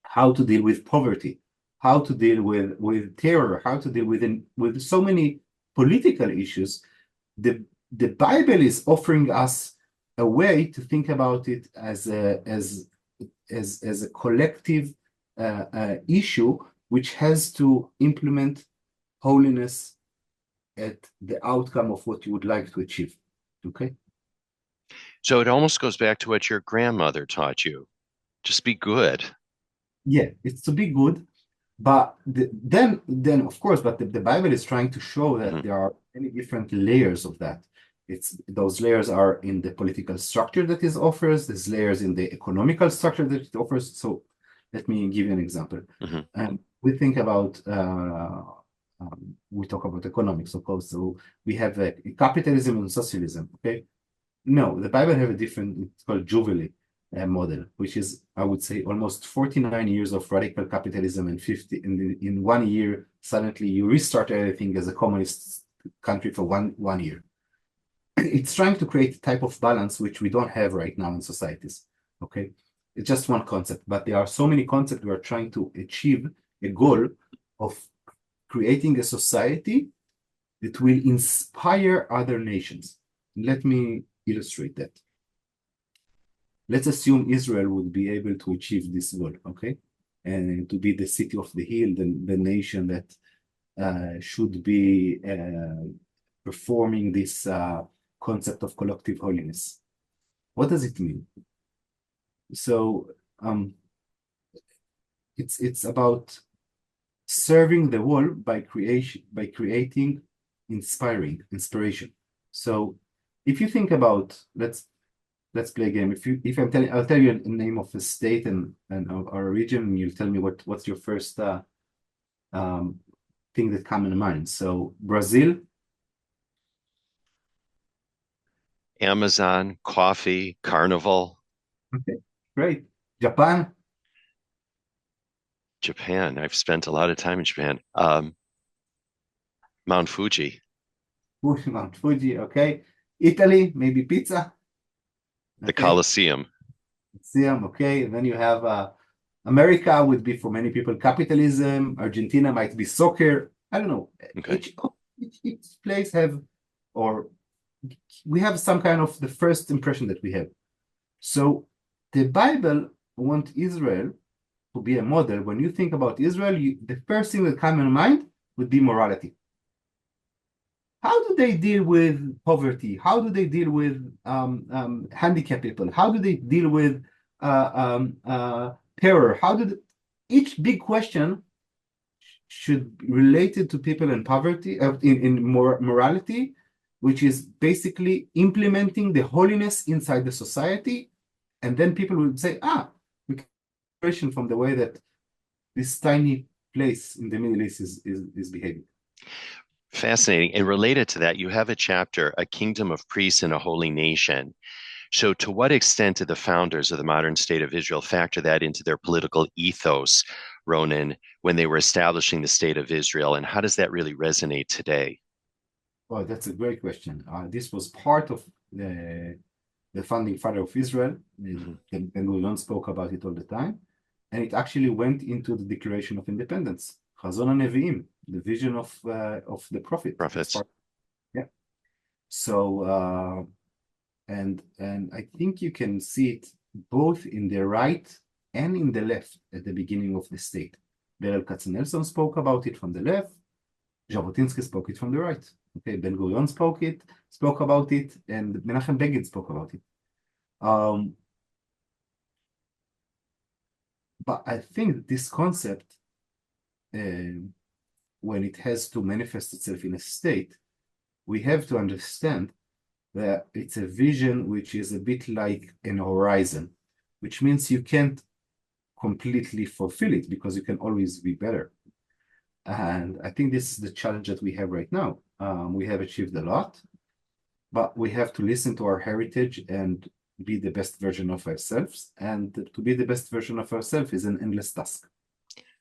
how to deal with poverty, how to deal with terror, how to deal with so many political issues, the Bible is offering us a way to think about it as a collective issue which has to implement holiness at the outcome of what you would like to achieve. Okay. So it almost goes back to what your grandmother taught you. Just be good. Yeah, it's to be good, but then of course, but the Bible is trying to show that Mhm. there are many different layers of that. It's those layers are in the political structure that it offers, there's layers in the economical structure that it offers. So let me give you an example. Mhm. We think about we talk about economics, of course. So we have capitalism and socialism. Okay, no, the Bible have a different. It's called Jubilee model, which is, I would say, almost 49 years of radical capitalism, and 50 in 1 year suddenly you restart everything as a communist country for one year. It's trying to create a type of balance which we don't have right now in societies. Okay, it's just one concept, but there are so many concepts we are trying to achieve a goal of creating a society that will inspire other nations. Let me illustrate that. Let's assume Israel would be able to achieve this goal, okay? And to be the city of the hill, the nation that should be performing this concept of collective holiness. What does it mean? So it's about serving the world by creating inspiration. So if you think about, let's play a game. I'll tell you the name of a state and our region, and you'll tell me what's your first thing that come in mind. So Brazil. Amazon, coffee, carnival. Okay, great. Japan. Japan. I've spent a lot of time in Japan. Mount Fuji. Mount Fuji. Okay. Italy, maybe pizza. The Okay. Colosseum. Museum. Okay. And then you have America would be for many people capitalism. Argentina might be soccer. I don't know. Okay. Each place have, or we have some kind of the first impression that we have. So the Bible wants Israel to be a model. When you think about Israel, the first thing that comes in mind would be morality. How do they deal with poverty? How do they deal with handicapped people? How do they deal with terror? Each big question should be related to people in poverty, in morality, which is basically implementing the holiness inside the society. And then people would say, we can from the way that this tiny place in the Middle East is behaving. Fascinating. And related to that, you have a chapter, A Kingdom of Priests and a Holy Nation. So, to what extent did the founders of the modern state of Israel factor that into their political ethos, Ronen, when they were establishing the state of Israel? And how does that really resonate today? Well, that's a great question. This was part of the founding father of Israel. Mhm. Ben-Gurion spoke about it all the time. And it actually went into the Declaration of Independence, Chazon HaNevi'im, the vision of the prophet. Prophets. Yeah. So, and I think you can see it both in the right and in the left at the beginning of the state. Berel Katzenelson spoke about it from the left. Jabotinsky spoke it from the right. Okay, Ben-Gurion spoke about it, and Menachem Begin spoke about it. But I think this concept, when it has to manifest itself in a state, we have to understand that it's a vision which is a bit like an horizon, which means you can't completely fulfill it because you can always be better. And I think this is the challenge that we have right now. We have achieved a lot, but we have to listen to our heritage and be the best version of ourselves. And to be the best version of ourselves is an endless task.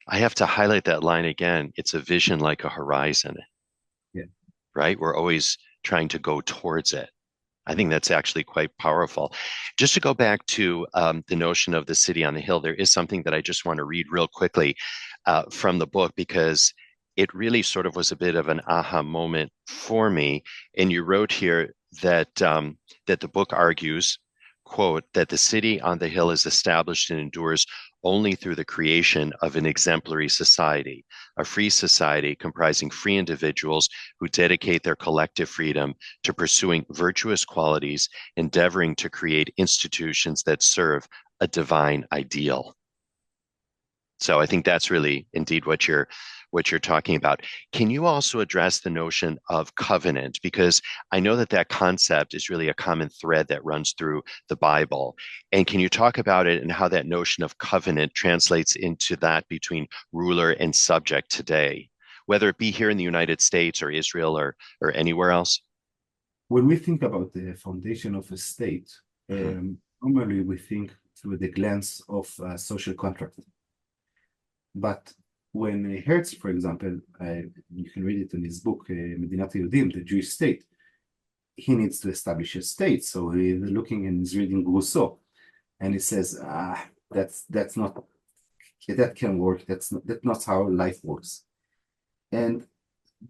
I have to highlight that line again. It's a vision like a horizon, Yeah. right? We're always trying to go towards it. I think that's actually quite powerful. Just to go back to the notion of the city on the hill, there is something that I just want to read real quickly from the book, because it really sort of was a bit of an aha moment for me. And you wrote here that that the book argues, quote, that the city on the hill is established and endures only through the creation of an exemplary society, a free society comprising free individuals who dedicate their collective freedom to pursuing virtuous qualities, endeavoring to create institutions that serve a divine ideal. So I think that's really indeed what you're talking about. Can you also address the notion of covenant? Because I know that that concept is really a common thread that runs through the Bible. And can you talk about it and how that notion of covenant translates into that between ruler and subject today, whether it be here in the United States or Israel or anywhere else? When we think about the foundation of a state, normally we think through the lens of social contract. But when Herzl, for example, you can read it in his book, Medinat Yehudim, the Jewish state, he needs to establish a state. So he's looking and he's reading Rousseau, and he says, that's not, that can work. That's not how life works. And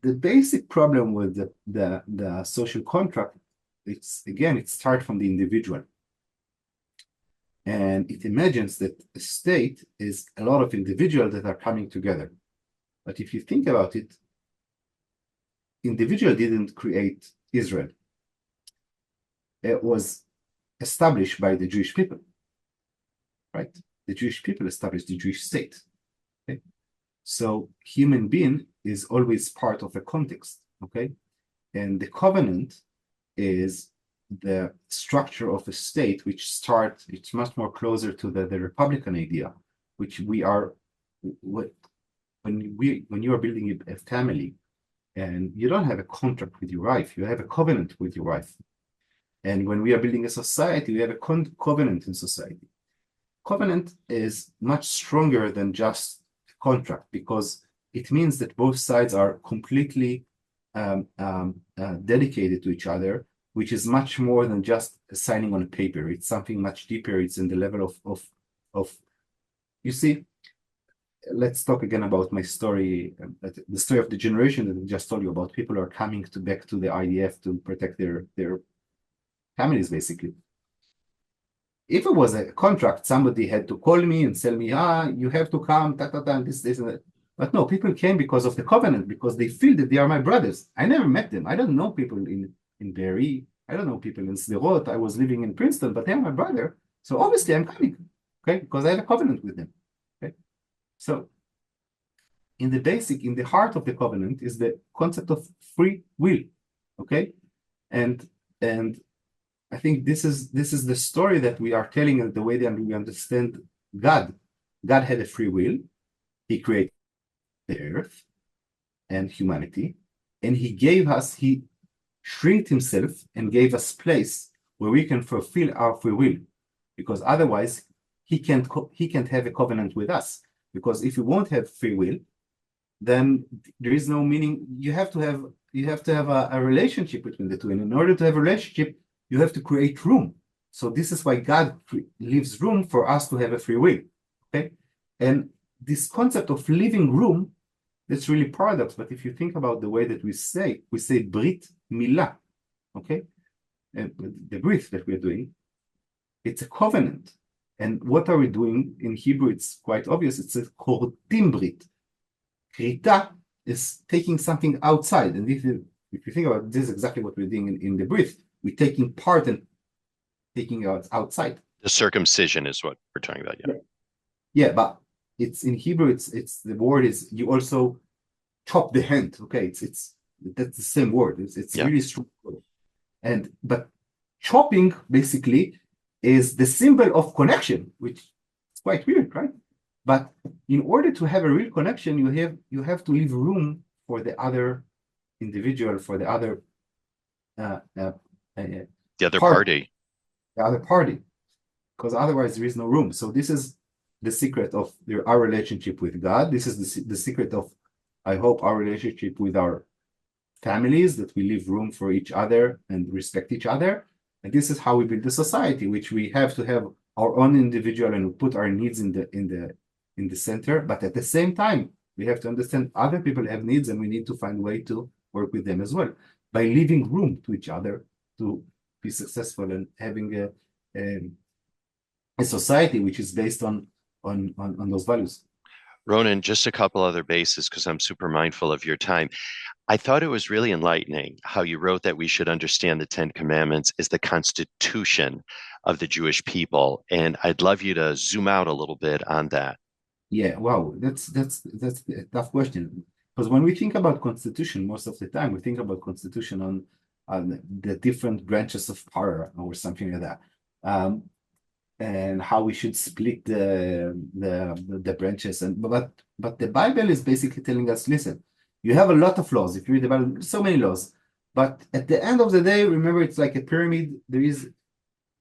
the basic problem with the social contract, it starts from the individual. And it imagines that a state is a lot of individuals that are coming together. But if you think about it, individual didn't create Israel. It was established by the Jewish people, right? The Jewish people established the Jewish state. Okay? So human being is always part of a context, okay? And the covenant is the structure of a state it's much more closer to the Republican idea, which we are, when you are building a family and you don't have a contract with your wife, you have a covenant with your wife. And when we are building a society, we have a covenant in society. Covenant is much stronger than just a contract, because it means that both sides are completely dedicated to each other, which is much more than just signing on a paper. It's something much deeper. It's in the level of you see, let's talk again about my story, the story of the generation that I just told you about. People are coming back to the IDF to protect their families, basically. If it was a contract, somebody had to call me and tell me, you have to come, this, and that. But no, people came because of the covenant, because they feel that they are my brothers. I never met them. I don't know people in Be'eri. I don't know people in Sderot. I was living in Princeton, but they're my brother. So obviously I'm coming, okay? Because I have a covenant with them, okay? So in the heart of the covenant is the concept of free will, okay? And I think this is the story that we are telling, and the way that we understand God. God had a free will. He created the earth and humanity, and he shrinked himself and gave us place where we can fulfill our free will, because otherwise he can't have a covenant with us. Because if you won't have free will, then there is no meaning. You have to have a relationship between the two, and in order to have a relationship, you have to create room. So this is why God leaves room for us to have a free will. Okay, and this concept of leaving room, that's really paradox. But if you think about the way that we say Brit Milah, okay, and the brit that we're doing, it's a covenant. And what are we doing in Hebrew? It's quite obvious. It's a kortim brit. Krita is taking something outside, and if you think about it, this is exactly what we're doing in the brit. We're taking part and taking out outside. The circumcision is what we're talking about. Yeah, but it's in Hebrew. It's the word is, you also chop the hand. Okay, it's that's the same word. It's really strong. But chopping basically is the symbol of connection, which is quite weird, right? But in order to have a real connection, you have to leave room for the other individual, for the other uh, uh, uh, The other part, party. the other party, because otherwise there is no room. So this is the secret of our relationship with God. This is the secret of, I hope, our relationship with our families, that we leave room for each other and respect each other. And this is how we build a society, which we have to have our own individual and put our needs in the center. But at the same time, we have to understand other people have needs, and we need to find a way to work with them as well by leaving room to each other to be successful and having a society which is based on those values. Ronen, just a couple other bases because I'm super mindful of your time. I thought it was really enlightening how you wrote that we should understand the Ten Commandments as the constitution of the Jewish people. And I'd love you to zoom out a little bit on that. Yeah, wow, that's a tough question. Because when we think about constitution, most of the time we think about constitution on the different branches of power or something like that, and how we should split the branches. And but the Bible is basically telling us, listen, you have a lot of laws. If you read the Bible, so many laws, but at the end of the day, remember, it's like a pyramid. There is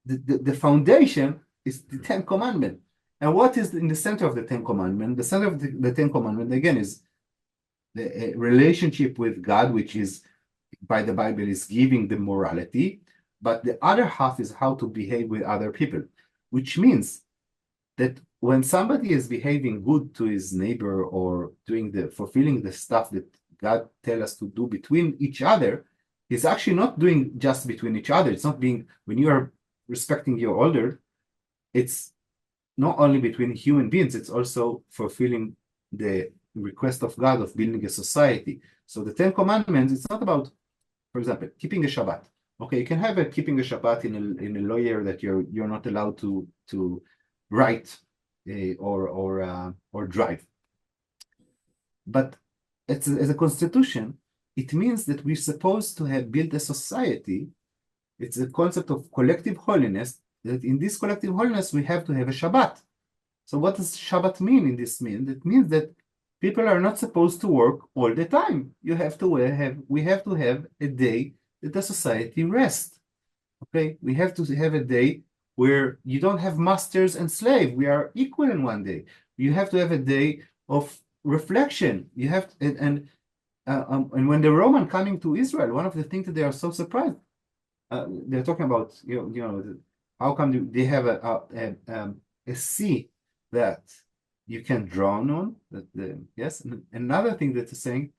the foundation is the Ten Commandments. And what is in the center of the Ten Commandments? The center of the Ten Commandments, again, is the relationship with God, which is, by the Bible, is giving the morality. But the other half is how to behave with other people, which means that when somebody is behaving good to his neighbor or fulfilling the stuff that God tells us to do between each other, he's actually not doing just between each other. It's not being, when you are respecting your older, it's not only between human beings, it's also fulfilling the request of God of building a society. So the Ten Commandments, it's not about, for example, keeping a Shabbat. Okay, you can have a keeping a Shabbat in a lawyer that you're not allowed to write or drive. But as a constitution, it means that we're supposed to have built a society. It's a concept of collective holiness, that in this collective holiness, we have to have a Shabbat. So what does Shabbat mean in this mean? It means that people are not supposed to work all the time. We have to have a day that the society rests. Okay, we have to have a day where you don't have masters and slave. We are equal in one day. You have to have a day of reflection. You have to, and when the Roman coming to Israel, one of the things that they are so surprised, they're talking about, how come they have a sea that you can drown on? Yes. And another thing that is saying,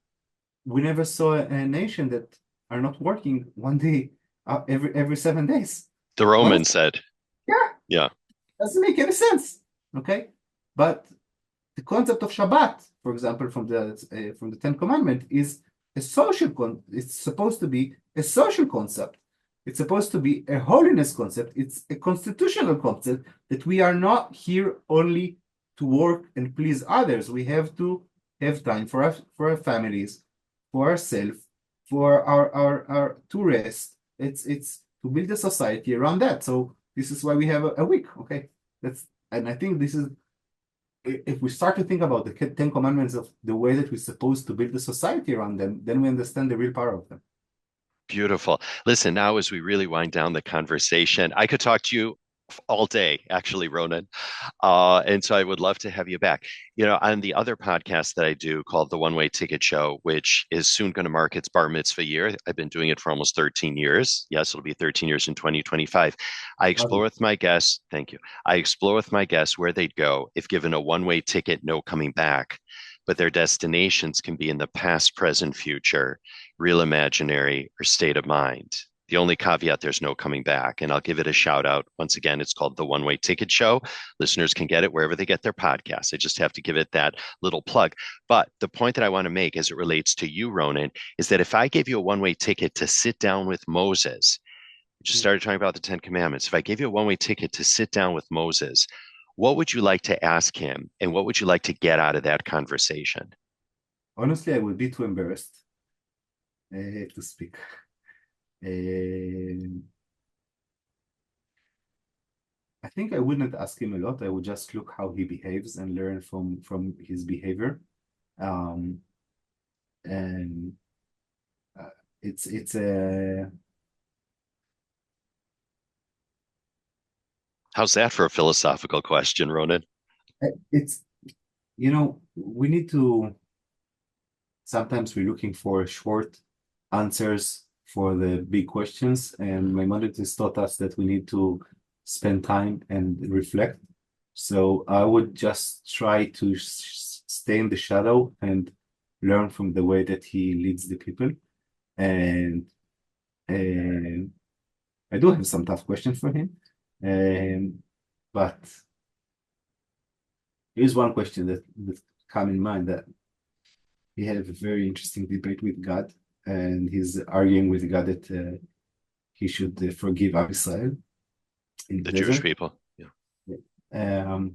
we never saw a nation that are not working one day every 7 days. The Romans said, Yeah, yeah, doesn't make any sense. Okay, but the concept of Shabbat, for example, from the Ten Commandments, is a it's supposed to be a social concept. It's supposed to be a holiness concept. It's a constitutional concept that we are not here only to work and please others. We have to have time for our families, for ourselves, for our to rest. It's to build a society around that. So this is why we have a week. Okay, and I think this is, if we start to think about the Ten Commandments of the way that we're supposed to build a society around them, then we understand the real power of them. beautiful. Listen, now as we really wind down the conversation, I could talk to you all day, actually, Ronen. And so I would love to have you back. On the other podcast that I do called The One Way Ticket Show, which is soon going to mark its bar mitzvah year. I've been doing it for almost 13 years. Yes, it'll be 13 years in 2025. I explore with my guests, thank you. I explore with my guests where they'd go if given a one-way ticket, no coming back. But their destinations can be in the past, present, future, real imaginary, or state of mind. The only caveat, there's no coming back. And I'll give it a shout out. Once again, it's called The One Way Ticket Show. Listeners can get it wherever they get their podcasts. I just have to give it that little plug. But the point that I want to make as it relates to you, Ronen, is that if I gave you a one-way ticket to sit down with Moses, we just started talking about the Ten Commandments. If I gave you a one-way ticket to sit down with Moses, what would you like to ask him? And what would you like to get out of that conversation? Honestly, I would be too embarrassed to speak. I think I wouldn't ask him a lot. I would just look how he behaves and learn from his behavior. Um, and it's a How's that for a philosophical question, Ronen? it's we need to sometimes we're looking for short answers for the big questions, and Maimonides taught us that we need to spend time and reflect. So I would just try to stay in the shadow and learn from the way that he leads the people. And I do have some tough questions for him. But here's one question that come in mind, that he had a very interesting debate with God, and he's arguing with God that he should forgive Israel in the The Jewish desert. people. Yeah. Um,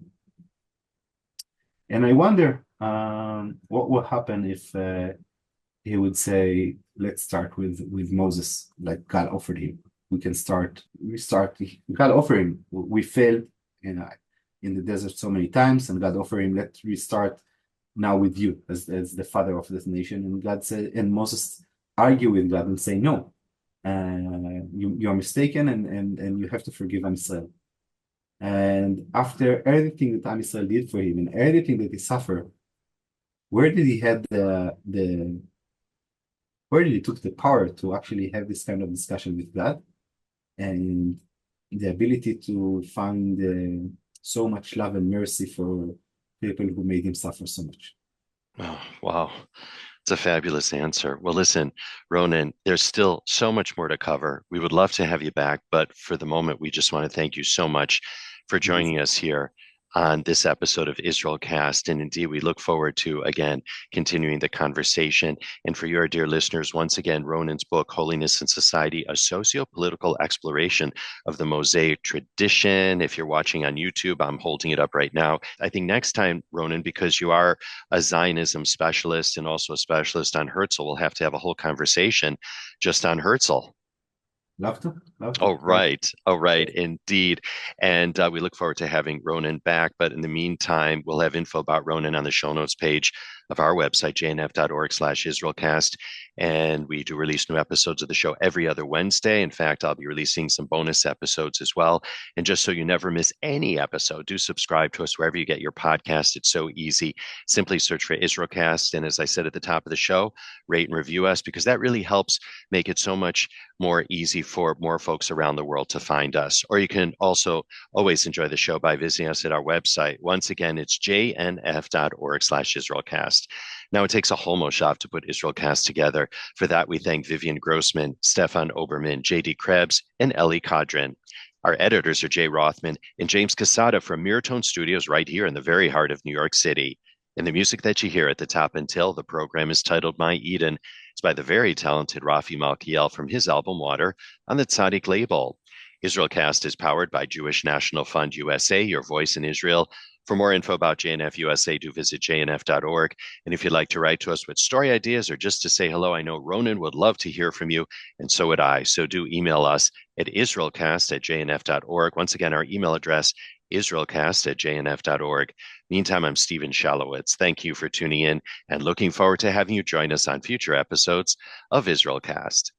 and I wonder what will happen if he would say, let's start with Moses, like God offered him. We can start, God offered him. We failed in the desert so many times, and God offered him, let's restart now with you as the father of this nation. And God said, and Moses argue with God and say, no, you're mistaken, and you have to forgive Israel. And after everything that Am Yisrael did for him and everything that he suffered, where did he have where did he took the power to actually have this kind of discussion with God, and the ability to find so much love and mercy for people who made him suffer so much? Oh, wow. It's a fabulous answer. Well, listen, Ronen, there's still so much more to cover. We would love to have you back, but for the moment, we just want to thank you so much for Yes. joining us here on this episode of IsraelCast. And indeed, we look forward to, again, continuing the conversation. And for your dear listeners, once again, Ronen's book, Holiness and Society, a Socio-Political Exploration of the Mosaic Tradition. If you're watching on YouTube, I'm holding it up right now. I think next time, Ronen, because you are a Zionism specialist and also a specialist on Herzl, we'll have to have a whole conversation just on Herzl. Love to, love to. Oh, right. Oh, right. Indeed. And we look forward to having Ronen back. But in the meantime, we'll have info about Ronen on the show notes page of our website, jnf.org/IsraelCast. And we do release new episodes of the show every other Wednesday. In fact, I'll be releasing some bonus episodes as well. And just so you never miss any episode, do subscribe to us wherever you get your podcast. It's so easy. Simply search for IsraelCast. And as I said at the top of the show, rate and review us, because that really helps make it so much more easy for more folks around the world to find us. Or you can also always enjoy the show by visiting us at our website. Once again, it's jnf.org/IsraelCast. Now, it takes a whole moshav to put IsraelCast together. For that, we thank Vivian Grossman, Stefan Oberman, J.D. Krebs, and Ellie Kodrin. Our editors are Jay Rothman and James Casada from Miratone Studios right here in the very heart of New York City. And the music that you hear at the top until the program is titled My Eden. It's by the very talented Rafi Malkiel from his album Water on the Tzaddik label. IsraelCast is powered by Jewish National Fund USA, your voice in Israel. For more info about JNF USA, do visit jnf.org. And if you'd like to write to us with story ideas or just to say hello, I know Ronen would love to hear from you, and so would I. So do email us at israelcast@jnf.org. Once again, our email address, israelcast@jnf.org. Meantime, I'm Steven Shalowitz. Thank you for tuning in and looking forward to having you join us on future episodes of IsraelCast.